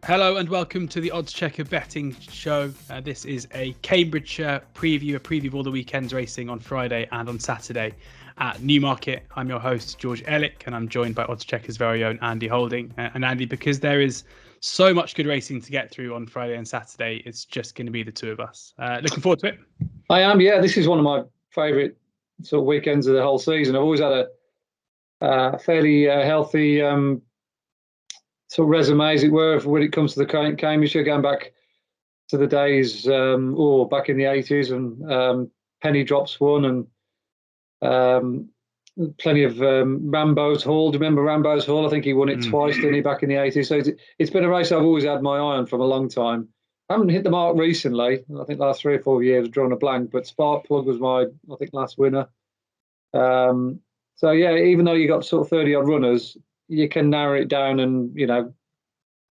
Hello and welcome to the oddschecker betting show. This is a Cambridgeshire preview, a preview of all the weekend's racing on Friday and on Saturday at Newmarket. I'm your host, George Elek, and I'm joined by oddschecker's very own Andy Holding. And Andy, because there is so much good racing to get through on Friday and Saturday, it's just going to be the two of us. Looking forward to it. I am, yeah. This is one of my favourite sort of weekends of the whole season. I've always had a fairly healthy sort of resume, as it were, when it comes to the Cambridgeshire, going back to the days, back in the 80s, and penny drops won, and plenty of Rambo's Hall. Do you remember Rambo's Hall? I think he won it twice, didn't he, back in the 80s? So it's been a race I've always had my eye on from a long time. I haven't hit the mark recently. I think last 3 or 4 years I've drawn a blank, but Sparkplug was my, I think, last winner. So, yeah, even though you got sort of 30-odd runners, you can narrow it down and, you know,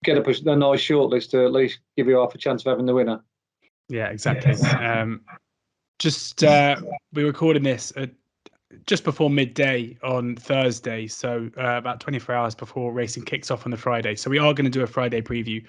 get a nice shortlist to at least give you half a chance of having the winner. Yeah, exactly. We're recording this at just before midday on Thursday, so about 24 hours before racing kicks off on the Friday. So we are going to do a Friday preview.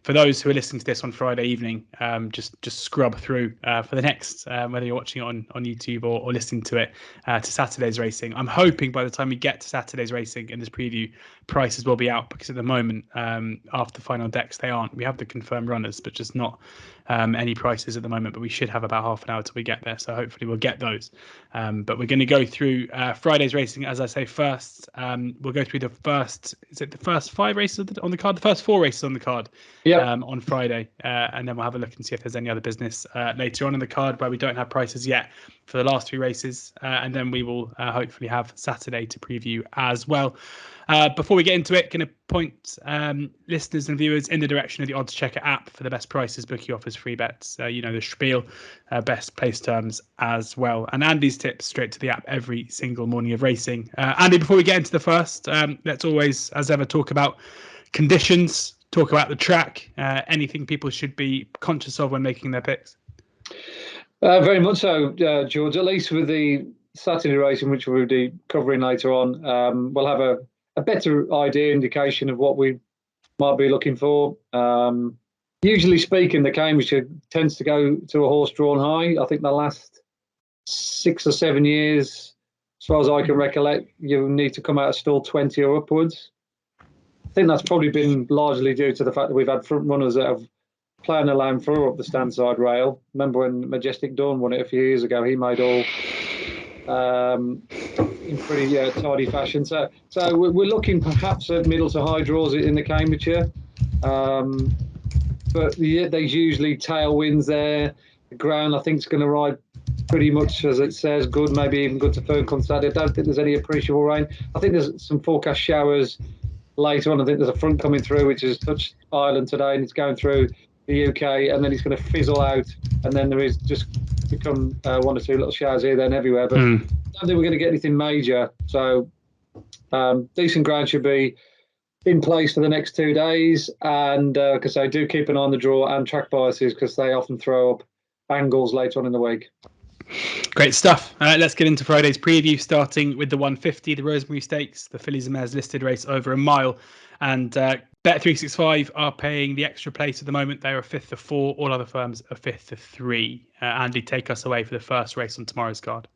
For those who are listening to this on Friday evening, just scrub through for the next, whether you're watching it on YouTube or listening to it, to Saturday's racing. I'm hoping by the time we get to Saturday's racing in this preview, prices will be out, because at the moment, after the final decks, they aren't. We have the confirmed runners, but just not any prices at the moment. But we should have about half an hour till we get there, so hopefully we'll get those. But we're going to go through Friday's racing, as I say, first. We'll go through the first 5 races on the card, the first 4 races on the card. On Friday, and then we'll have a look and see if there's any other business later on in the card where we don't have prices yet for the last 3 races, and then we will hopefully have Saturday to preview as well. Before we get into it, going to point listeners and viewers in the direction of the oddschecker app for the best prices. Bookie offers free bets, the spiel, best place terms as well, and Andy's tips straight to the app every single morning of racing. Andy, before we get into the first, let's always, as ever, talk about conditions. Talk about the track, anything people should be conscious of when making their picks. Very much so, George. At least with the Saturday racing, which we'll be covering later on, we'll have a better idea, indication of what we might be looking for. Usually speaking, the Cambridgeshire tends to go to a horse-drawn high. I think the last 6 or 7 years, as far as I can recollect, you need to come out of stall 20 or upwards. I think that's probably been largely due to the fact that we've had front runners that have planned a lane through up the standside rail. Remember when Majestic Dawn won it a few years ago? He made all in pretty tidy fashion. So we're looking perhaps at middle to high draws in the Cambridgeshire. But there's usually tailwinds there. The ground, I think, is going to ride pretty much as it says, good, maybe even good to firm on Saturday. I don't think there's any appreciable rain. I think there's some forecast showers later on. I think there's a front coming through which has touched Ireland today, and it's going through the UK, and then it's going to fizzle out, and then there is just become 1 or 2 little showers here, then everywhere. But I don't think we're going to get anything major. So decent ground should be in place for the next 2 days, and because I do keep an eye on the draw and track biases, because they often throw up angles later on in the week. Great stuff. Let's get into Friday's preview, starting with the 150, the Rosemary Stakes, the Fillies and Mares listed race over a mile. And Bet365 are paying the extra place at the moment. They are 5th of 4. All other firms are 5th of 3. Andy, take us away for the first race on tomorrow's card.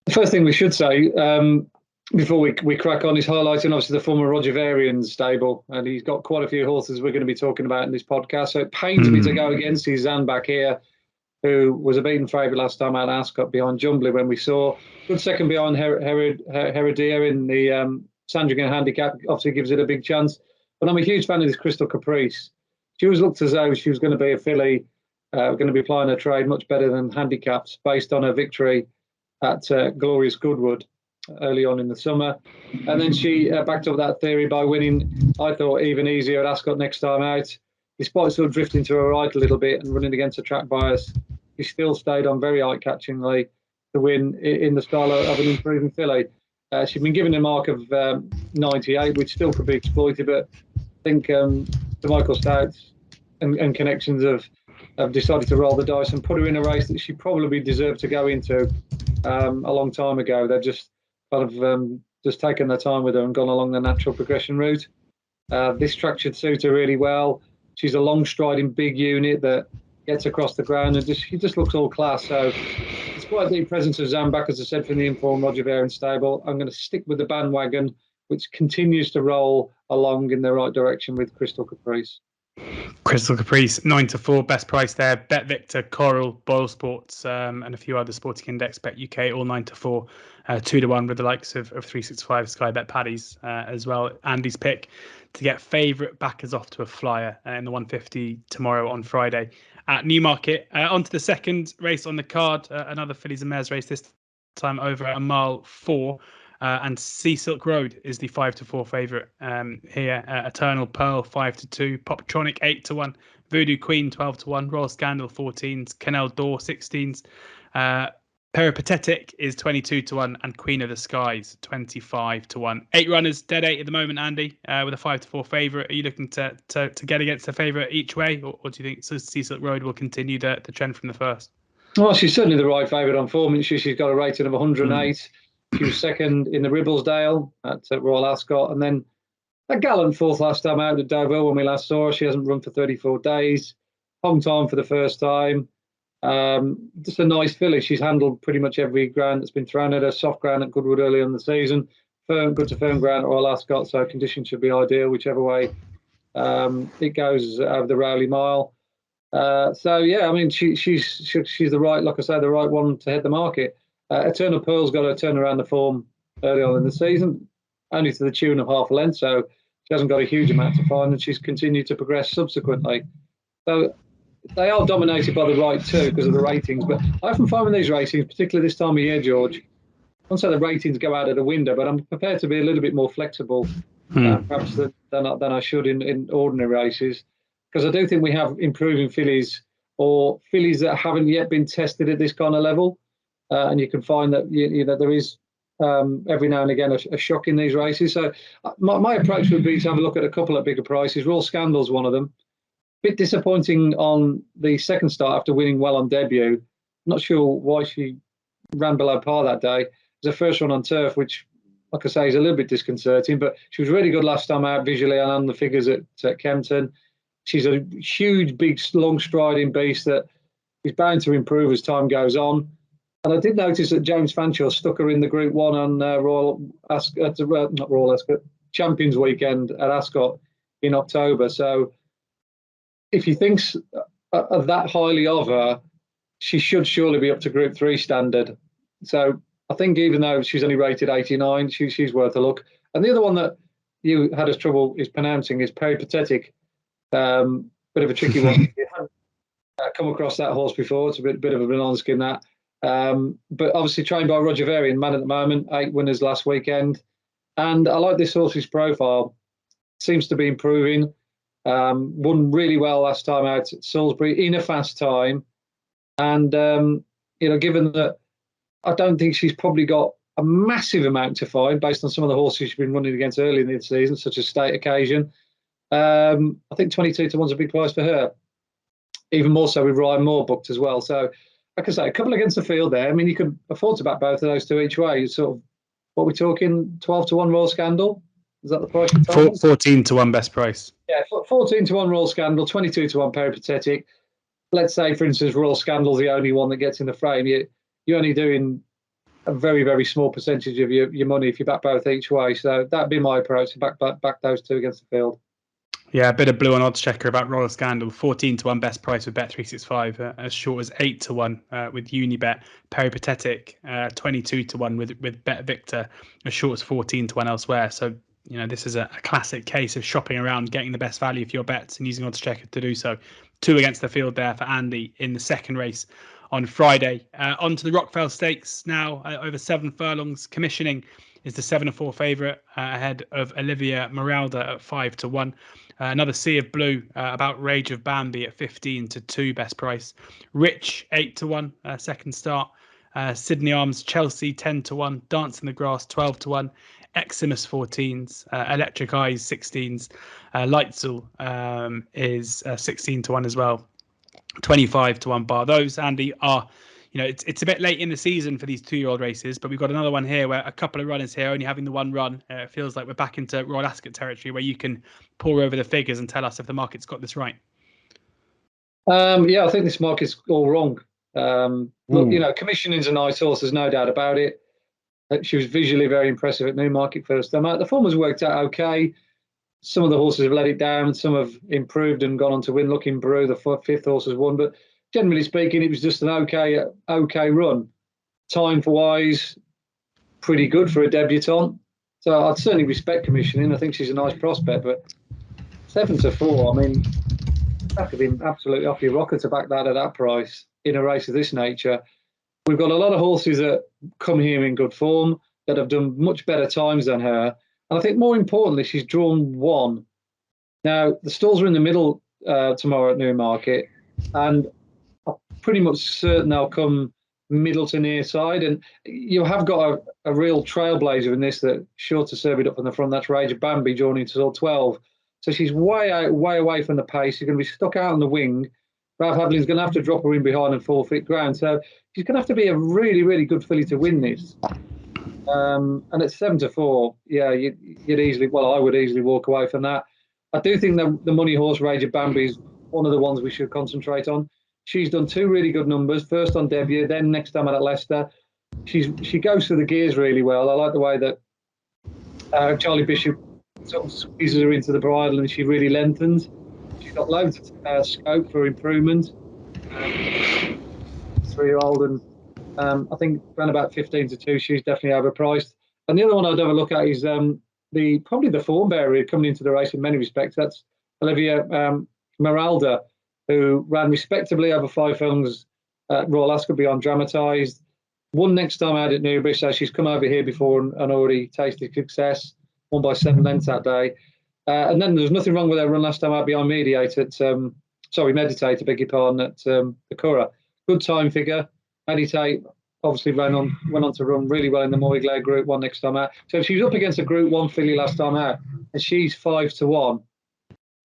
The first thing we should say, before we crack on, is highlighting obviously the former Roger Varian stable. And he's got quite a few horses we're going to be talking about in this podcast. So it pains me to go against his Zanbaq here, who was a beaten favourite last time out of Ascot behind Jumbly, when we saw good second behind Heredia in the Sandringham handicap. Obviously gives it a big chance. But I'm a huge fan of this Crystal Caprice. She was looked as though she was going to be a filly, going to be plying her trade much better than handicaps, based on her victory at Glorious Goodwood early on in the summer. And then she backed up that theory by winning, I thought, even easier at Ascot next time out. Despite sort of drifting to her right a little bit and running against a track bias, he still stayed on very eye-catchingly to win in the style of an improving filly. She's been given a mark of 98, which still could be exploited, but I think the Michael Stouts and connections have decided to roll the dice and put her in a race that she probably deserved to go into a long time ago. They've just kind of just taken their time with her and gone along the natural progression route. This track should suit her really well. She's a long striding big unit that gets across the ground and she just looks all class. So despite the presence of Zanbaq, as I said, from the informed Roger Varian stable, I'm going to stick with the bandwagon, which continues to roll along in the right direction with Crystal Caprice. Crystal Caprice, 9-4, best price there. Bet Victor, Coral, Boyle Sports, and a few other Sporting Index, Bet UK, all 9-4, 2-1 with the likes of 365, Sky Bet Paddies as well. Andy's pick to get favourite backers off to a flyer in the 150 tomorrow on Friday at Newmarket. On to the second race on the card, another Fillies and Mares race, this time over a mile 4. And Sea Silk Road is the 5-4 favourite here. Eternal Pearl 5-2, Poptronic 8-1, Voodoo Queen 12-1, Royal Scandal 14s, Canal Door 16s, Peripatetic is 22-1, and Queen of the Skies 25-1. 8 runners, dead 8 at the moment, Andy, with a 5-4 favourite. Are you looking to get against a favourite each way, or do you think Sea Silk Road will continue the trend from the first? Well, she's certainly the right favourite on form. She's got a rating of 108. She was second in the Ribblesdale at Royal Ascot, and then a gallant fourth last time out at Deauville when we last saw her. She hasn't run for 34 days. Hong time for the first time. Just a nice filly. She's handled pretty much every ground that's been thrown at her. Soft ground at Goodwood early in the season. Good to firm ground at Royal Ascot, so conditions should be ideal whichever way it goes over the Rowley Mile. So yeah, I mean she's the right, like I say, the right one to head the market. Eternal Pearl's got to turn around the form early on in the season, only to the tune of half a length, so she hasn't got a huge amount to find, and she's continued to progress subsequently. So they are dominated by the right two because of the ratings, but I often find with these ratings, particularly this time of year, George, I won't say the ratings go out of the window, but I'm prepared to be a little bit more flexible perhaps than I should in ordinary races, because I do think we have improving fillies or fillies that haven't yet been tested at this kind of level. And you can find that there is every now and again a shock in these races. So my approach would be to have a look at a couple of bigger prices. Royal Scandal's one of them. Bit disappointing on the second start after winning well on debut. Not sure why she ran below par that day. It was her first run on turf, which, like I say, is a little bit disconcerting. But she was really good last time out visually and on the figures at Kempton. She's a huge, big, long striding beast that is bound to improve as time goes on. And I did notice that James Fanshawe stuck her in the Group 1 on not Royal Ascot, Champions Weekend at Ascot in October. So if he thinks that highly of her, she should surely be up to Group 3 standard. So I think even though she's only rated 89, she's worth a look. And the other one that you had us trouble is pronouncing is Peripatetic. Bit of a tricky one. You haven't come across that horse before. It's a bit of a banana skin, that. But obviously trained by Roger Varian, man at the moment, 8 winners last weekend. And I like this horse's profile. Seems to be improving. Won really well last time out at Salisbury in a fast time. And, given that I don't think she's probably got a massive amount to find based on some of the horses she's been running against early in the season, such as State Occasion. I think 22-1 is a big price for her. Even more so with Ryan Moore booked as well. So, like I say, a couple against the field there. I mean, you could afford to back both of those two each way. Sort of, what we're talking, 12-1 Royal Scandal? Is that the price you're talking? 14-1 best price. Yeah, 14-1 Royal Scandal, 22-1 Peripatetic. Let's say, for instance, Royal Scandal's the only one that gets in the frame. You're only doing a very, very small percentage of your money if you back both each way. So that'd be my approach, to back those two against the field. Yeah, a bit of blue on oddschecker about Royal Scandal. 14-1 best price with Bet365, as short as 8-1 with Unibet. Peripatetic, 22-1 with Bet Victor, as short as 14-1 elsewhere. So, this is a classic case of shopping around, getting the best value for your bets and using oddschecker to do so. 2 against the field there for Andy in the second race on Friday. On to the Rockfel Stakes now, over 7 furlongs. Commissioning is the 7-4 favourite ahead of Olivia Meralda at 5-1. Another Sea of Blue, about Rage of Bambi at 15-2 best price. Rich 8-1 second start. Sydney Arms Chelsea 10-1. Dance in the Grass 12-1. Eximus 14s. Electric Eyes 16s. Lightsall is 16-1 as well. 25-1 bar. Those, Andy, are it's a bit late in the season for these 2-year-old races, but we've got another one here where a couple of runners here only having the one run. It feels like we're back into Royal Ascot territory where you can pour over the figures and tell us if the market's got this right. I think this market's all wrong. Look, Commissioning's a nice horse, there's no doubt about it. She was visually very impressive at Newmarket first time out. The form has worked out okay. Some of the horses have let it down. Some have improved and gone on to win. Looking Brew, the fifth horse, has won. But generally speaking, it was just an okay run. Time for wise, pretty good for a debutante. So I'd certainly respect Commissioning. I think she's a nice prospect. But 7-4, I mean, that could have been absolutely off your rocker to back that at that price in a race of this nature. We've got a lot of horses that come here in good form that have done much better times than her. And I think more importantly, she's drawn one. Now, the stalls are in the middle tomorrow at Newmarket, and I'm pretty much certain they'll come middle to near side. And you have got a real trailblazer in this that sure to serve it up from the front. That's Rage of Bambi drawn into all 12. So she's way away from the pace. She's going to be stuck out on the wing. Ralph Hadley's going to have to drop her in behind and forfeit ground. So she's going to have to be a really, really good filly to win this. And at 7-4, you'd easily, I would easily walk away from that. I do think the money horse Rage of Bambi is one of the ones we should concentrate on. She's done 2 really good numbers, first on debut, then next time at Leicester. She goes through the gears really well. I like the way that Charlie Bishop sort of squeezes her into the bridle and she really lengthens. She's got loads of scope for improvement. 3-year-old, and I think around about 15-2, she's definitely overpriced. And the other one I'd have a look at is probably the form bearer coming into the race in many respects. That's Olivia Meralda, who ran respectably over 5 films at Royal Ascot Beyond Dramatised. Won next time out at Newbury, so she's come over here before and already tasted success. Won by 7 lengths that day. And then there was nothing wrong with her run last time out behind Meditate at, Meditate, I beg your pardon, at the Curragh. Good time figure. Meditate obviously went on to run really well in the Moyglare Group 1 next time out. So if she was up against a Group 1 filly last time out, and she's 5-1.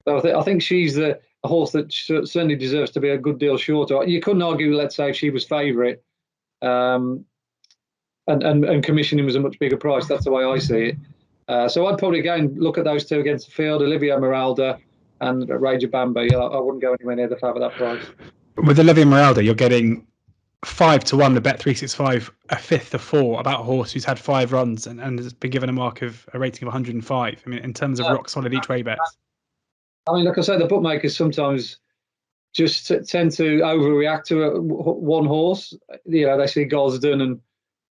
So I think she's a horse that certainly deserves to be a good deal shorter. You couldn't argue, let's say, if she was favourite, and Commissioning was a much bigger price. That's the way I see it. So I'd probably again look at those 2 against the field, Olivia Meralda and Rage of Bambi. I wouldn't go anywhere near the Fab at that price. With Olivia Meralda, you're getting 5-1, the Bet365, a fifth of 4, about a horse who's had 5 runs and has been given a rating of 105. I mean, in terms of rock solid each way bets. I mean, like I say, the bookmakers sometimes just tend to overreact to one horse. They see Gosden and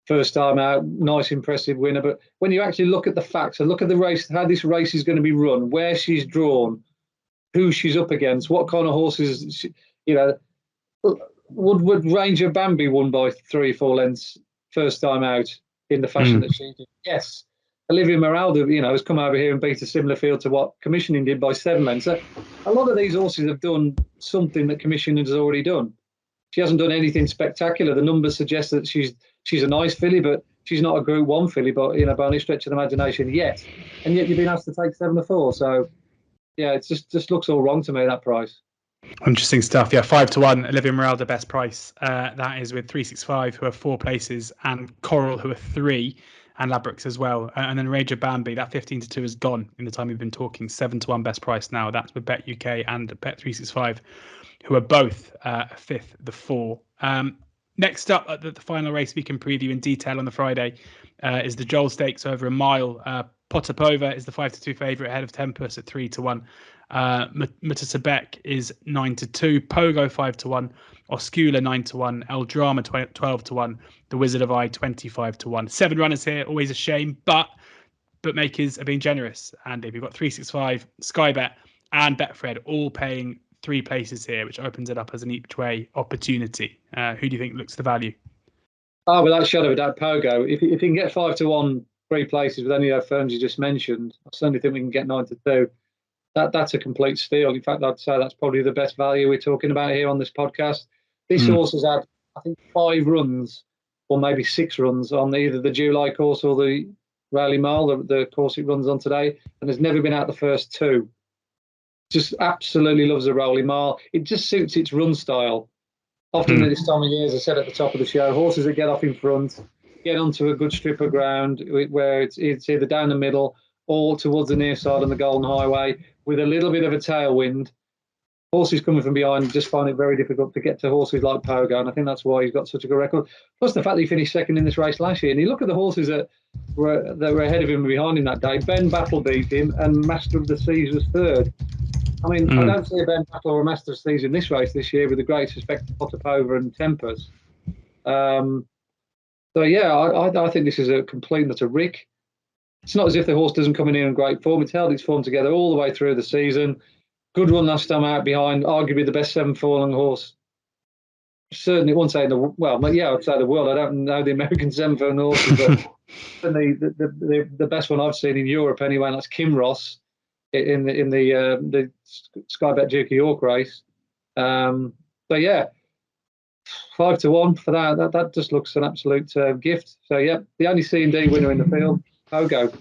first time out, nice, impressive winner. But when you actually look at the facts and look at the race, how this race is going to be run, where she's drawn, who she's up against, what kind of horses, would Ranger Bambi won by 3-4 lengths first time out in the fashion that she did? Yes. Olivia Meralda, has come over here and beat a similar field to what Commissioning did by 7 lengths. So a lot of these horses have done something that Commissioning has already done. She hasn't done anything spectacular. The numbers suggest that she's a nice filly, but she's not a Group 1 filly, by any stretch of the imagination yet. And yet you've been asked to take 7-4. So, yeah, it just looks all wrong to me, that price. Interesting stuff. Yeah, 5-1, Olivia Meralda best price. That is with 365, who are 4 places, and Coral, who are 3, and Labrix as well. And then Rage of Bambi, that 15-2 is gone in the time we've been talking. 7-1 best price now. That's with Bet UK and Bet365, who are both a fifth, the 4. Next up, the final race we can preview in detail on the Friday is the Joel Stakes over a mile. Potapova is the 5-2 favourite ahead of Tempest at 3-1. Mutasabek is 9-2. Pogo 5-1. Oscula 9-1. El Drama 12-1. The Wizard of Eye 25-1. 7 runners here, always a shame, but bookmakers are being generous. And if you've got 365, Sky Bet, and Betfred all paying 3 places here, which opens it up as an each way opportunity. Who do you think looks the value? Oh, without shadow of a doubt, Pogo. If you can get 5-1, 3 places with any of those firms you just mentioned, I certainly think we can get 9-2. That's a complete steal. In fact, I'd say that's probably the best value we're talking about here on this podcast. This horse has had, I think, 5 runs or maybe 6 runs on either the July course or the Rally Mile, the course it runs on today, and has never been out the first 2. Just absolutely loves the Rally Mile. It just suits its run style. often at this time of year, as I said at the top of the show, horses that get off in front, get onto a good strip of ground where it's either down the middle or towards the near side on the Golden Highway with a little bit of a tailwind. Horses coming from behind just find it very difficult to get to horses like Pogo, and I think that's why he's got such a good record. Plus the fact that he finished second in this race last year, and you look at the horses that were ahead of him and behind him that day. Ben Battle beat him, and Master of the Seas was third. I mean, I don't see a Ben Battle or a Master of the Seas in this race this year, with the greatest respect to Potapova and Tempest. So yeah, I think this is a complete nutter. Rick, it's not as if the horse doesn't come in here in great form. It's held its form together all the way through the season. Good run last time out behind arguably the best 7 furlong horse. Certainly, I won't say I'd say the world. I don't know the American 7 furlong horses, but the best one I've seen in Europe anyway, and that's Kim Ross in the Sky Bet Duke of York race. So yeah, 5-1 for that. That just looks an absolute gift. So yeah, the only C&D winner in the field, Pogo.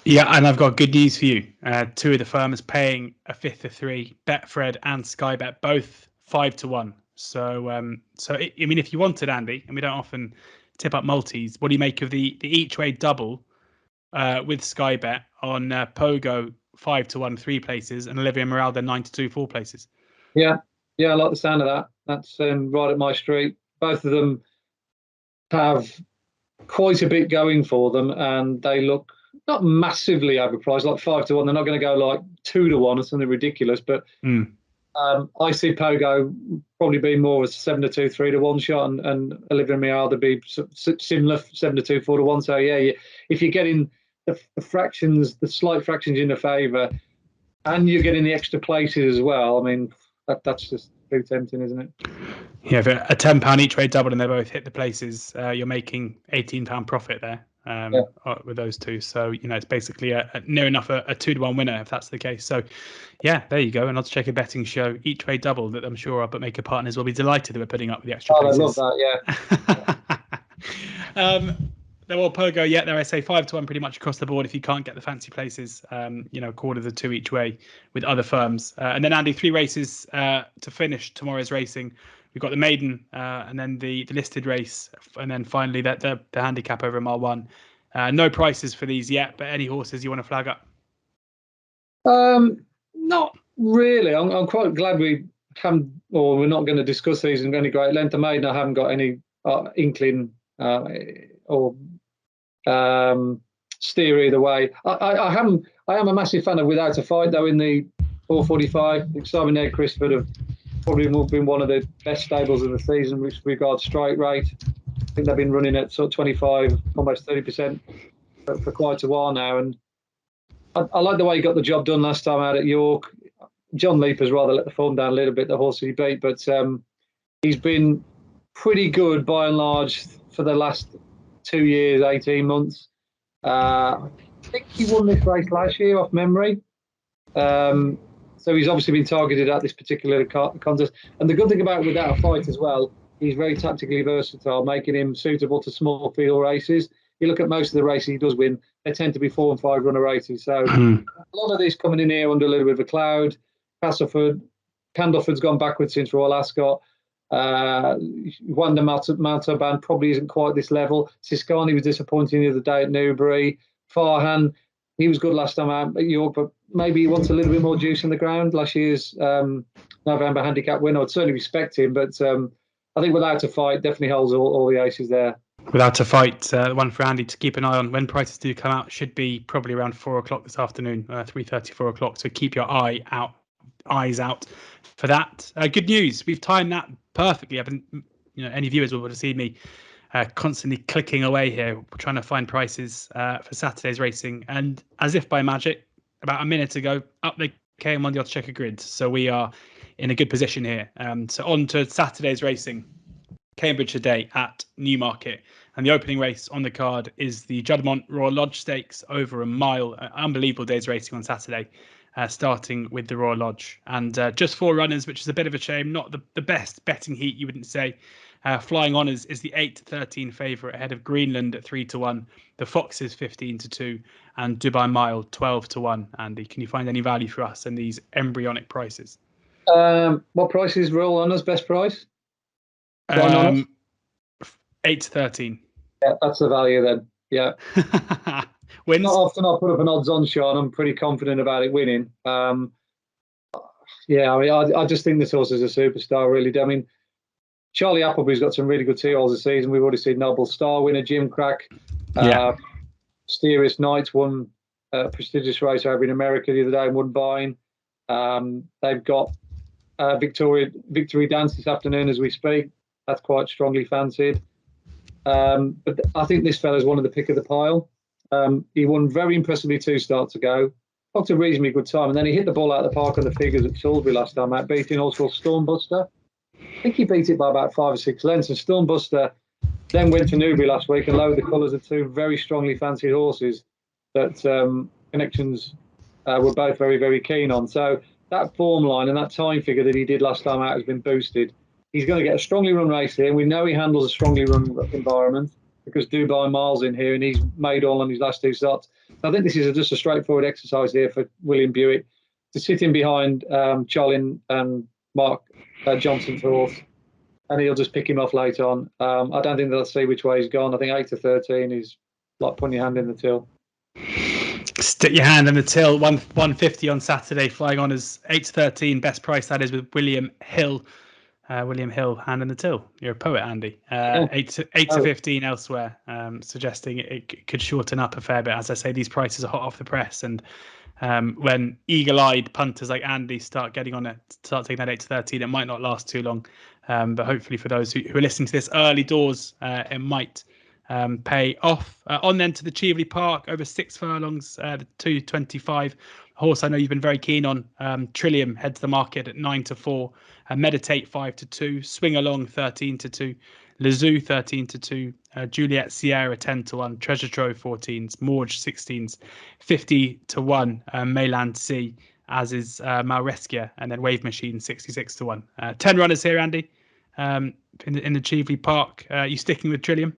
Yeah, and I've got good news for you. 2 of the firms paying a fifth of 3, Betfred and Sky Bet, both 5-1. So, I mean, if you wanted, Andy, and we don't often tip up multis, what do you make of the each way double with Sky Bet on Pogo 5-1 3 places and Olivia Moralda 9-2 4 places? Yeah, I like the sound of that. That's right up my street. Both of them have quite a bit going for them, and they look not massively overpriced, like 5-1. They're not going to go like 2-1 or something ridiculous, but I see Pogo probably being more a 7-2, 3-1 shot, and Olivia Moralda be similar 7-2, 4-1. So yeah, if you're getting the fractions, the slight fractions in the favour, and you're getting the extra places as well, I mean, that's just too tempting, isn't it? Yeah, for a £10 each way double and they both hit the places, you're making £18 profit there with those two. So, you know, it's basically near enough a 2-1 winner if that's the case. So, yeah, there you go. And let's check a betting show, each way double, that I'm sure our bookmaker partners will be delighted that we're putting up with the extra places. I love that, yeah. Well, Pogo, yeah, there I say 5-1 pretty much across the board if you can't get the fancy places, you know, quarter to 2 each way with other firms. And then, Andy, 3 races to finish tomorrow's racing. We've got the maiden and then the listed race, and then finally the handicap over Mile 1. No prices for these yet, but any horses you want to flag up? Not really. I'm quite glad we're not going to discuss these in any great length. The maiden, I haven't got any inkling or steer either way. I am a massive fan of Without a Fight, though, in the 4:45. Simon Ed Crisford have probably been one of the best stables of the season with regard to strike rate. I think they've been running at sort of 25, almost 30% for quite a while now. And I like the way he got the job done last time out at York. John Leaper's rather let the form down a little bit, the horse he beat, but he's been pretty good by and large for the last 2 years, 18 months. I think he won this race last year off memory. So he's obviously been targeted at this particular contest. And the good thing about Without a Fight as well, he's very tactically versatile, making him suitable to small field races. You look at most of the races he does win, they tend to be 4 and 5 runner races. So a lot of these coming in here under a little bit of a cloud. Candleford's gone backwards since Royal Ascot. Wanda Mountaban probably isn't quite this level. Siscani was disappointing the other day at Newbury. Farhan, he was good last time out at York, but maybe he wants a little bit more juice in the ground. Last year's November handicap winner, I'd certainly respect him, but I think Without a Fight definitely holds all the aces there. Without a Fight, the one for Andy to keep an eye on when prices do come out should be probably around 4 o'clock this afternoon, 3:30, 4 o'clock. So keep your eyes out for that. Good news, we've timed that perfectly. I've been, you know, any viewers will have seen me constantly clicking away here, trying to find prices for Saturday's racing. And as if by magic, about a minute ago, up they came on the oddschecker grid. So we are in a good position here. So on to Saturday's racing, Cambridgeshire Day at Newmarket. And the opening race on the card is the Juddmonte Royal Lodge Stakes over a mile. Unbelievable day's racing on Saturday, starting with the Royal Lodge. And just 4 runners, which is a bit of a shame. Not the best betting heat, you wouldn't say. Flying Honours is the 8-13 favourite ahead of Greenland at 3-1. The Foxes 15-2 and Dubai Mile 12-1. Andy, can you find any value for us in these embryonic prices? What price is Royal Honours best price? Um, 8-13. Yeah, that's the value then. Yeah. Wins. Not often I put up an odds on, Sean. I'm pretty confident about it winning. Yeah, I mean, I just think this horse is a superstar, really. I mean, Charlie Appleby's got some really good 2-year-olds this season. We've already seen Noble Star winner, Jim Crack. Mysterious Knights won a prestigious race over in America the other day and won buying. They've got Victory Dance this afternoon as we speak. That's quite strongly fancied. But I think this fella's one of the pick of the pile. He won very impressively 2 starts ago. Got a reasonably good time, and then he hit the ball out of the park on the figures at Salisbury last time out, beating a horse called Stormbuster. I think he beat it by about 5 or 6 lengths, and Stormbuster then went to Newbury last week and lowered the colours of 2 very strongly fancied horses that connections were both very, very keen on. So that form line and that time figure that he did last time out has been boosted. He's going to get a strongly run race here, and we know he handles a strongly run environment because Dubai Miles in here, and he's made all on his last 2 starts. I think this is just a straightforward exercise here for William Buick to sit in behind Charlie and Mark Johnson's horse, and he'll just pick him off late on. I don't think they'll see which way he's gone. I think 8-13 is like putting your hand in the till. Stick your hand in the till. 150 on Saturday, flying on as 8-13. Best price, that is, with William Hill. William Hill, hand in the till. You're a poet, Andy. 8-15 elsewhere, suggesting it could shorten up a fair bit. As I say, these prices are hot off the press, and when eagle-eyed punters like Andy start taking that 8-13, it might not last too long. But hopefully, for those who are listening to this early doors, it might pay off. On then to the Cheveley Park, over 6 furlongs, the 225. Horse I know you've been very keen on. Trillium heads the market at 9-4. Meditate 5-2. Swing Along 13-2. Lazoo 13-2. Juliet Sierra 10-1. Treasure Trove 14s. Morge 16s. 50-1. Mayland C, as is Malreskia, and then Wave Machine 66-1. 10 runners here, Andy, in the Cheveley Park. You sticking with Trillium?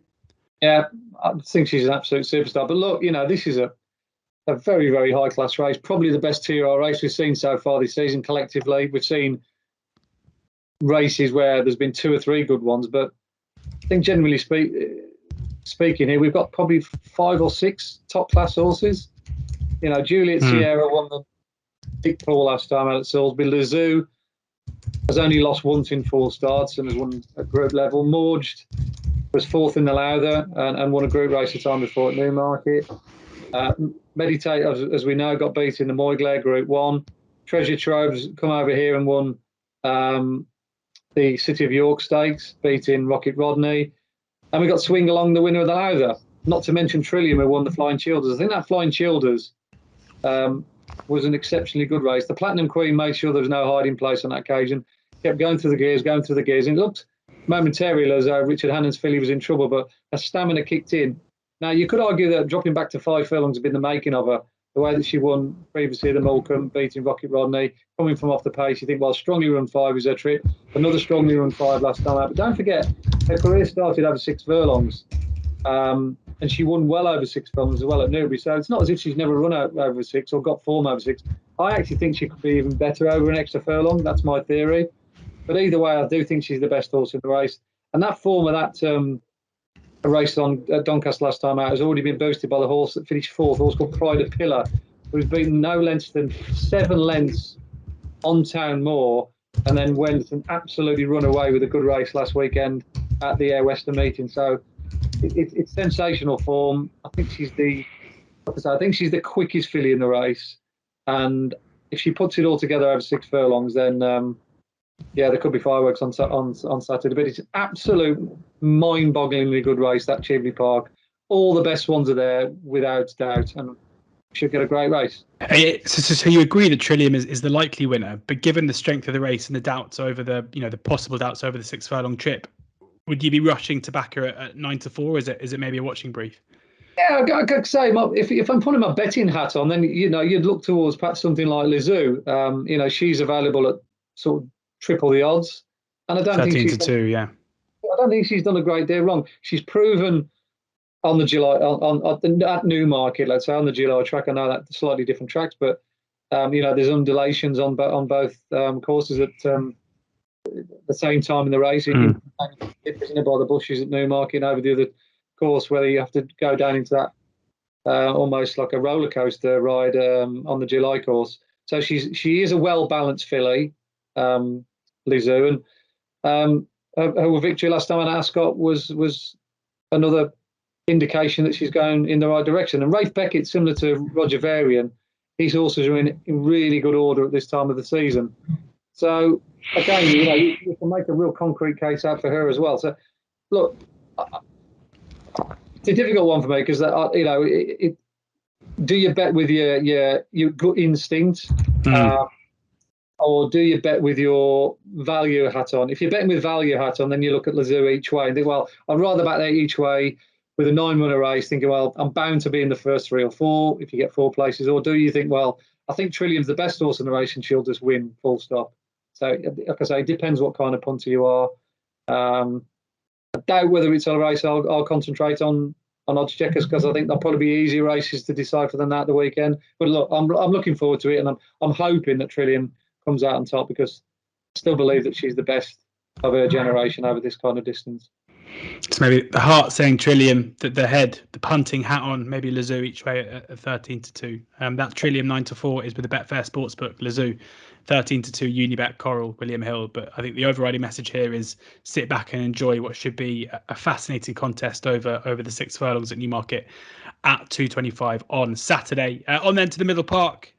Yeah, I think she's an absolute superstar. But look, this is a very, very high-class race. Probably the best 2-year-old race we've seen so far this season collectively. We've seen races where there's been 2 or 3 good ones, but I think generally speaking here, we've got probably 5 or 6 top-class horses. Juliet Sierra won the Dick Paul last time out at Salisbury. Lazoo has only lost once in 4 starts and has won at group level. Morged was 4th in the Lowther and won a group race the time before at Newmarket. Meditate, as we know, got beat in the Moyglare Group 1. Treasure Trove's come over here and won the City of York Stakes, beating Rocket Rodney. And we got Swing Along, the winner of the Lowther. Not to mention Trillium, who won the Flying Childers. I think that Flying Childers was an exceptionally good race. The Platinum Queen made sure there was no hiding place on that occasion. Kept going through the gears, and it looked momentarily as though Richard Hannon's filly was in trouble, but her stamina kicked in. Now, you could argue that dropping back to 5 furlongs had been the making of her. The way that she won previously at the Morecambe, beating Rocket Rodney, coming from off the pace, you think, well, strongly run 5 is her trip. Another strongly run 5 last time out. But don't forget, her career started over 6 furlongs. And she won well over 6 furlongs as well at Newbury. So it's not as if she's never run out over 6 or got form over 6. I actually think she could be even better over an extra furlong. That's my theory. But either way, I do think she's the best horse in the race. And that form of that race on Doncaster last time out has already been boosted by the horse that finished 4th, a horse called Pride of Pillar, who's beaten no less than 7 lengths on Town Moor, and then went and absolutely run away with a good race last weekend at the Air Western Meeting. So it's sensational form. I think she's the quickest filly in the race, and if she puts it all together over 6 furlongs, then there could be fireworks on Saturday. But it's an absolute mind-bogglingly good race, that Cheveley Park. All the best ones are there without doubt, and should get a great race. So you agree that Trillium is the likely winner, but given the strength of the race and the doubts over the possible doubts over the 6 furlong trip, would you be rushing to back her at 9-4? Is it maybe a watching brief? Yeah, I could say if I'm putting my betting hat on, then you'd look towards perhaps something like Lazoo. She's available at sort of triple the odds, and I don't 13-2. Yeah, I don't think she's done a great deal wrong. She's proven on the July at Newmarket, let's say on the July track. I know that's slightly different tracks, but there's undulations on both courses at the same time in the race. isn't it, by the bushes at Newmarket over the other course, where you have to go down into that almost like a roller coaster ride on the July course. So she is a well balanced filly, Lizou, and her victory last time at Ascot was another indication that she's going in the right direction. And Rafe Beckett, similar to Roger Varian, his horses are in really good order at this time of the season. So again, you can make a real concrete case out for her as well. So look, it's a difficult one for me because do you bet with your gut instinct, or do you bet with your value hat on? If you're betting with value hat on, then you look at Lizou each way and think, well, I'd rather bet that each way with a 9-runner race, thinking, well, I'm bound to be in the first 3 or 4 if you get 4 places. Or do you think, well, I think Trillium's the best horse in the race and she'll just win, full stop. So, like I say, it depends what kind of punter you are. I doubt whether it's a race I'll concentrate on oddscheckers, because I think there'll probably be easier races to decipher than that the weekend. But look, I'm looking forward to it, and I'm hoping that Trillium comes out on top, because I still believe that she's the best of her generation over this kind of distance. So maybe the heart saying Trillium, the head, the punting hat on, maybe Lizou each way at 13-2. That Trillium 9-4 is with the Betfair Sportsbook. Lizou 13-2, Unibet, Coral, William Hill. But I think the overriding message here is sit back and enjoy what should be a fascinating contest over the 6 furlongs at Newmarket at 2:25 on Saturday. On then to the Middle Park,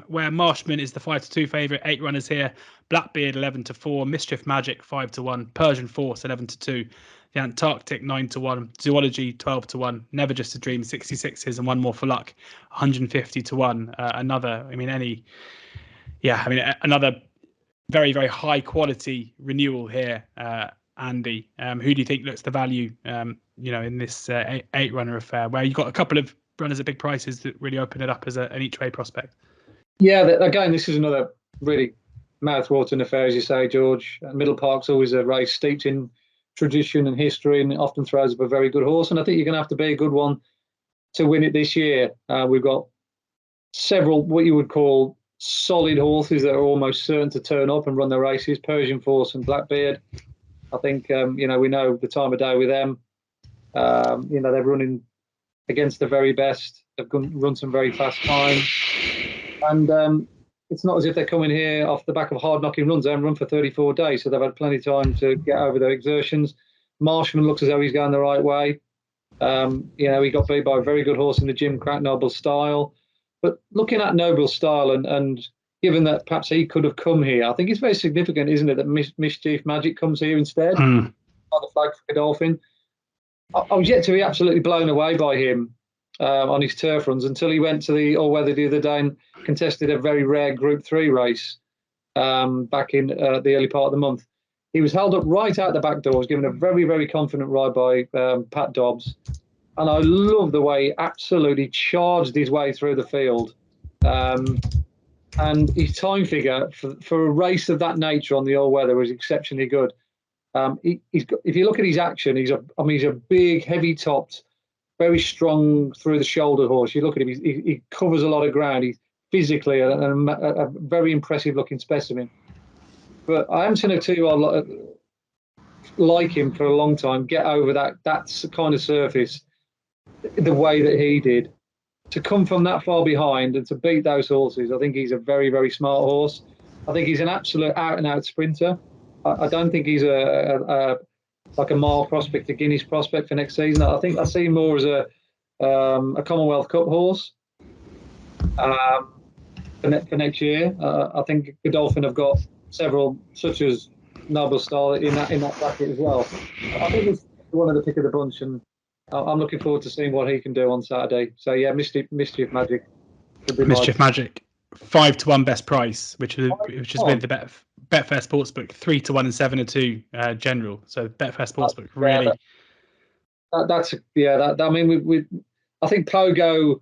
where Marshman is the 5-2 favourite. 8 runners here: Blackbeard 11-4, Mischief Magic 5-1, Persian Force 11-2. The Antarctic 9-1, Zoology 12-1, Never Just a Dream 66s, and One More for Luck 150-1. Another very, very high quality renewal here, Andy. Who do you think looks the value, in this 8-runner affair, where you've got a couple of runners at big prices that really open it up as an each way prospect? Yeah, again, this is another really mouth-watering affair, as you say, George. Middle Park's always a race steeped in tradition and history, and often throws up a very good horse. And I think you're going to have to be a good one to win it this year. We've got several what you would call solid horses that are almost certain to turn up and run their races: Persian Force and Blackbeard. I think we know the time of day with them. They're running against the very best. They've run some very fast time, and it's not as if they're coming here off the back of hard-knocking runs. They haven't run for 34 days, so they've had plenty of time to get over their exertions. Marshman looks as though he's going the right way. He got beat by a very good horse in the Jim Crack, Noble Style. But looking at Noble Style and given that perhaps he could have come here, I think it's very significant, isn't it, that Mischief Magic comes here instead on the flag for Godolphin. I was yet to be absolutely blown away by him on his turf runs until he went to the all-weather the other day and contested a very rare Group 3 race back in the early part of the month. He was held up right out the back door, was given a very, very confident ride by Pat Dobbs. And I love the way he absolutely charged his way through the field. And his time figure for a race of that nature on the all-weather was exceptionally good. If you look at his action, he's a big, heavy-topped, very strong through the shoulder horse. You look at him; he covers a lot of ground. He's physically a very impressive-looking specimen. But I haven't seen a 2-year-old like him for a long time get over that kind of surface the way that he did. To come from that far behind and to beat those horses, I think he's a very, very smart horse. I think he's an absolute out-and-out sprinter. I don't think he's a mile prospect, a Guinness prospect for next season. I think I see him more as a Commonwealth Cup horse for next year. I think Godolphin have got several, such as Noble Style, in that bracket as well. I think he's one of the pick of the bunch, and I'm looking forward to seeing what he can do on Saturday. So yeah, Mischief Magic. Mischief Magic, 5-1 best price, which is with the Betfair Sportsbook, 3-1 and 7-2 general. So Betfair Sportsbook really. I think Pogo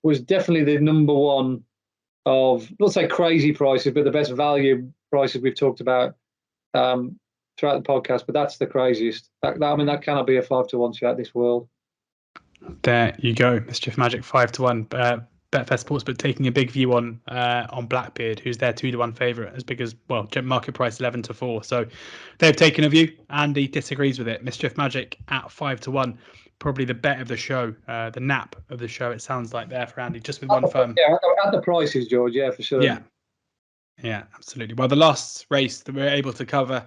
was definitely the number one of, not say crazy prices, but the best value prices we've talked about throughout the podcast. But that's the craziest. That cannot be a 5-1 shot this world. There you go, Mischief Magic 5-1. Betfair Sportsbook taking a big view on Blackbeard, who's their 2-1 favourite, as big as, well, market price 11-4. So they've taken a view. Andy disagrees with it. Mischief Magic at 5-1, probably the bet of the show, the nap of the show. It sounds like there for Andy, just with one firm. Yeah, at the prices, George. Yeah, for sure. Yeah, absolutely. Well, the last race that we're able to cover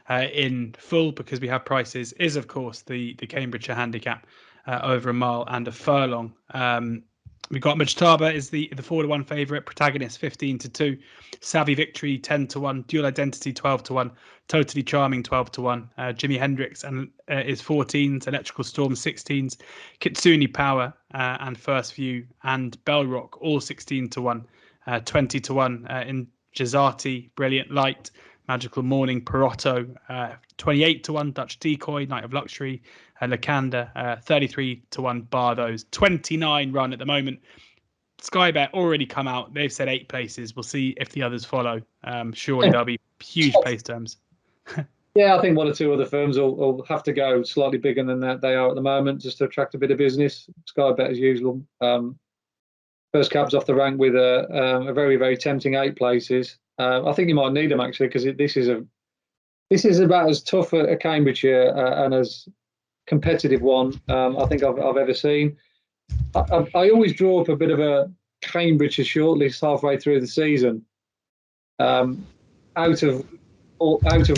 in full, because we have prices, is of course the Cambridgeshire Handicap over a mile and a furlong. We've got Mujtaba is the 4-1 favourite, Protagonist 15-2, Savvy Victory 10-1, Dual Identity 12-1, Totally Charming 12-1, Jimi Hendrix and is 14s, Electrical Storm 16s, Kitsune Power and First View and Bell Rock all 16-1, 20-1 in Jazati, Brilliant Light, Magical Morning, Perotto, 28-1, Dutch Decoy, Night of Luxury, Lakanda, 33-1, bar those. 29 run at the moment. Sky Bet already come out. They've said 8 places. We'll see if the others follow. Surely there'll be huge place terms. Yeah, I think one or two other firms will have to go slightly bigger than that they are at the moment, just to attract a bit of business. Sky Bet as usual. First cab's off the rank with a very, very tempting 8 places. I think you might need them actually, because this is about as tough a Cambridgeshire and as competitive one I think I've ever seen. I always draw up a bit of a Cambridgeshire shortlist halfway through the season, out of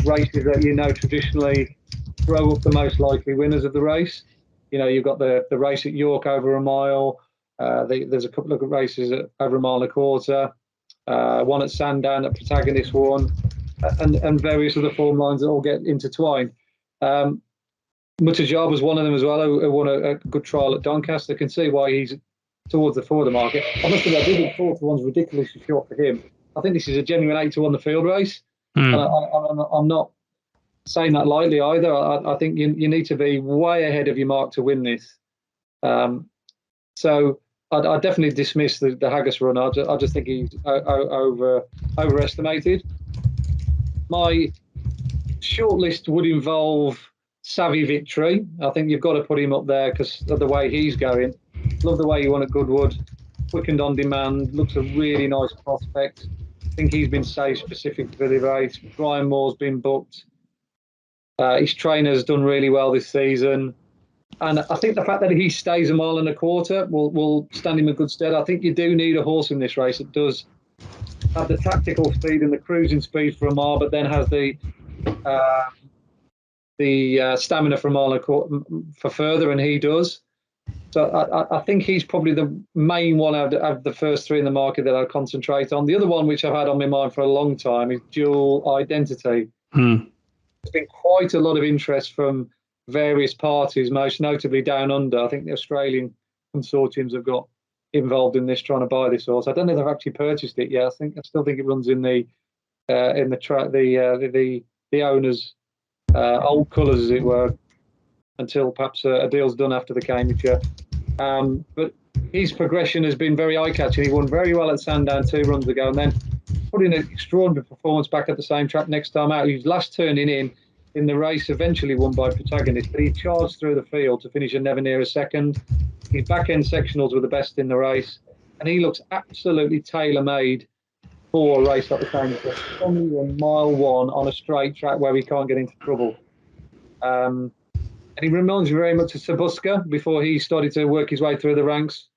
races that traditionally throw up the most likely winners of the race. You've got the race at York over a mile. There's a couple of races at over a mile and a quarter. One at Sandown that Protagonist won, and various other form lines that all get intertwined. Mujtaba was one of them as well, who won a good trial at Doncaster. I can see why he's towards the forward market. I must admit, I do think 4-1's ridiculously short for him. I think this is a genuine 8-1 the field race. And I'm not saying that lightly either. I think you need to be way ahead of your mark to win this. So I definitely dismiss the Haggis run. I just think he's overestimated. My shortlist would involve Savvy Victory. I think you've got to put him up there because of the way he's going. Love the way he won at Goodwood. Quickened on demand. Looks a really nice prospect. I think he's been saved specific for the race. Brian Moore's been booked. His trainer's done really well this season. And I think the fact that he stays a mile and a quarter will stand him in good stead. I think you do need a horse in this race that does have the tactical speed and the cruising speed for a mile, but then has the stamina for a mile and a quarter for further, and he does. So I think he's probably the main one out of the first 3 in the market that I'll concentrate on. The other one, which I've had on my mind for a long time, is Dual Identity. There's been quite a lot of interest from various parties, most notably down under. I think the Australian consortiums have got involved in this, trying to buy this horse. I don't know if they've actually purchased it yet. I still think it runs in the owners' old colours, as it were, until perhaps a deal's done after the Cambridgeshire. But his progression has been very eye-catching. He won very well at Sandown 2 runs ago, and then put in an extraordinary performance back at the same track next time out. He was last turning in the race, eventually won by Protagonist, but he charged through the field to finish a never near a second. His back-end sectionals were the best in the race, and he looks absolutely tailor-made for a race like the Cambridgeshire. Only on mile 1 on a straight track where he can't get into trouble. And he reminds me very much of Sabuska before he started to work his way through the ranks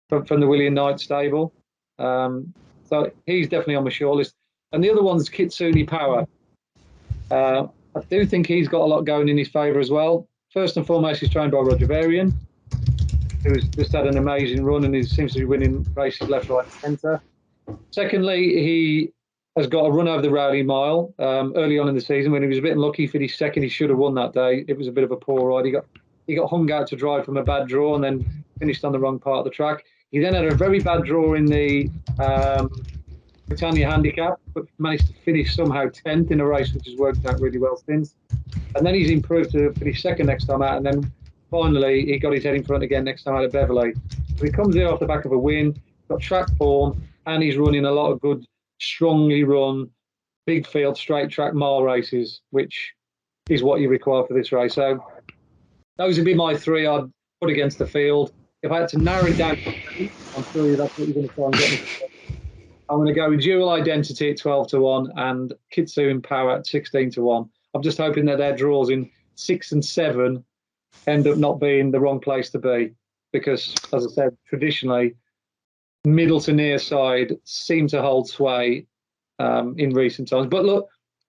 from the William Knight stable. So he's definitely on my shortlist. And the other one's Kitsune Power. I do think he's got a lot going in his favour as well. First and foremost, he's trained by Roger Varian, who's just had an amazing run and he seems to be winning races left, right, and centre. Secondly, he has got a run over the Rowley Mile early on in the season when he was a bit unlucky. For his second, he should have won that day. It was a bit of a poor ride. He got hung out to dry from a bad draw and then finished on the wrong part of the track. He then had a very bad draw in the Britannia Handicap, but managed to finish somehow 10th in a race, which has worked out really well since. And then he's improved to finish second next time out, and then finally he got his head in front again next time out at Beverley. So he comes here off the back of a win, got track form, and he's running a lot of good, strongly run, big field, straight track mile races, which is what you require for this race. So those would be my 3 I'd put against the field. if I had to narrow it down, I'm sure that's what you're going to try and get me. I'm going to go with Dual Identity at 12-1 and Kitsu in Power at 16-1. I'm just hoping that their draws in 6 and 7 end up not being the wrong place to be, because, as I said, traditionally, middle to near side seem to hold sway in recent times. But look,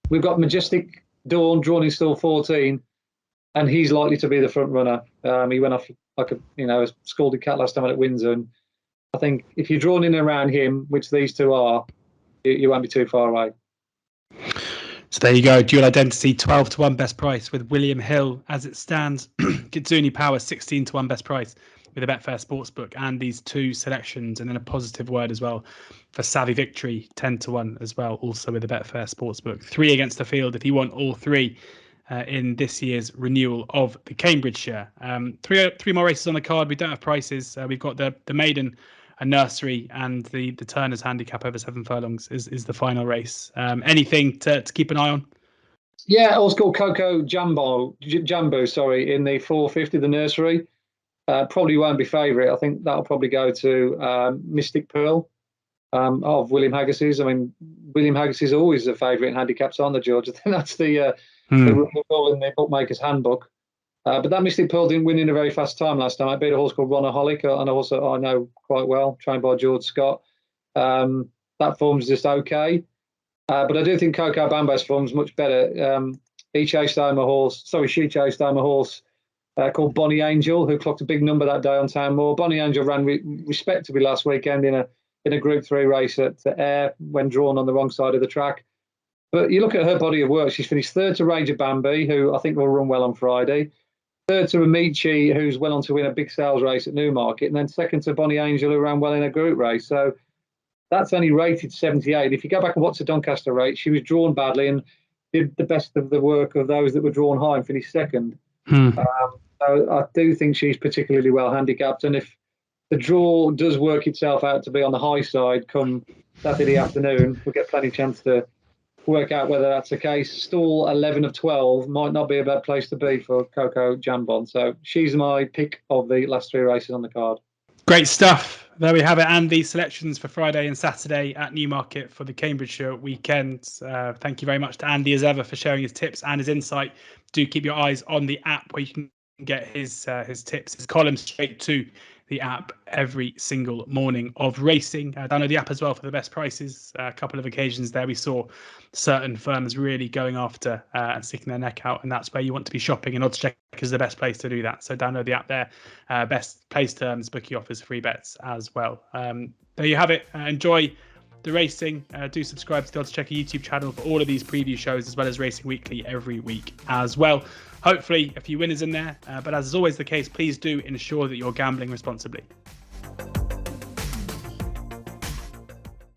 we've got Majestic Dawn drawn in stall 14, and he's likely to be the front runner. He went off like a scalded cat last time at Windsor, and I think if you're drawn in around him, which these two are, you won't be too far away. So there you go, Dual Identity 12-1 best price with William Hill as it stands. Kitsuni Power 16-1 best price with a Betfair Sportsbook, and these two selections, and then a positive word as well for Savvy Victory 10-1 as well, also with a Betfair Sportsbook. 3 against the field if you want all 3 in this year's renewal of the Cambridgeshire. Three more races on the card. We don't have prices. We've got the maiden, a nursery, and the Turner's handicap over 7 furlongs is the final race. Anything to keep an eye on? Yeah, also called Coco Jambo, in the 450, the nursery. Probably won't be favourite. I think that'll probably go to Mystic Pearl of William Haggis's. I mean, William Haggis is always a favourite in handicaps, aren't they, George? I think that's the rule in the bookmaker's handbook. But that Mystic Pearl didn't win in a very fast time last time. I beat a horse called Ronaholic, and also I know quite well, trained by George Scott. That form's just okay. But I do think Coco Bambo's form's much better. She chased home a horse called Bonnie Angel, who clocked a big number that day on Town Moor. Bonnie Angel ran respectably last weekend in a Group 3 race at Ayr when drawn on the wrong side of the track. But you look at her body of work, she's finished 3rd to Ranger Bambi, who I think will run well on Friday. 3rd to Amici, who's well on to win a big sales race at Newmarket. And then 2nd to Bonnie Angel, who ran well in a group race. So that's only rated 78. If you go back and watch the Doncaster race, she was drawn badly and did the best of the work of those that were drawn high and finished 2nd. So I do think she's particularly well handicapped, and if the draw does work itself out to be on the high side come Saturday afternoon, we'll get plenty of chance to work out whether that's the case. Stall 11 of 12 might not be a bad place to be for Coco Jambon, so she's my pick of the last 3 races on the card. Great stuff. There we have it, and the selections for Friday and Saturday at Newmarket for the Cambridgeshire weekend. Thank you very much to Andy as ever for sharing his tips and his insight. Do keep your eyes on the app where you can get his tips, his columns straight to the app every single morning of racing. Download the app as well for the best prices. A couple of occasions there we saw certain firms really going after and sticking their neck out, and that's where you want to be shopping, and oddschecker is the best place to do that. So download the app there. Best place terms, bookie offers, free bets as well. There you have it. Enjoy the racing. Do subscribe to the oddschecker YouTube channel for all of these preview shows, as well as Racing Weekly every week as well. Hopefully a few winners in there, but as is always the case, please do ensure that you're gambling responsibly.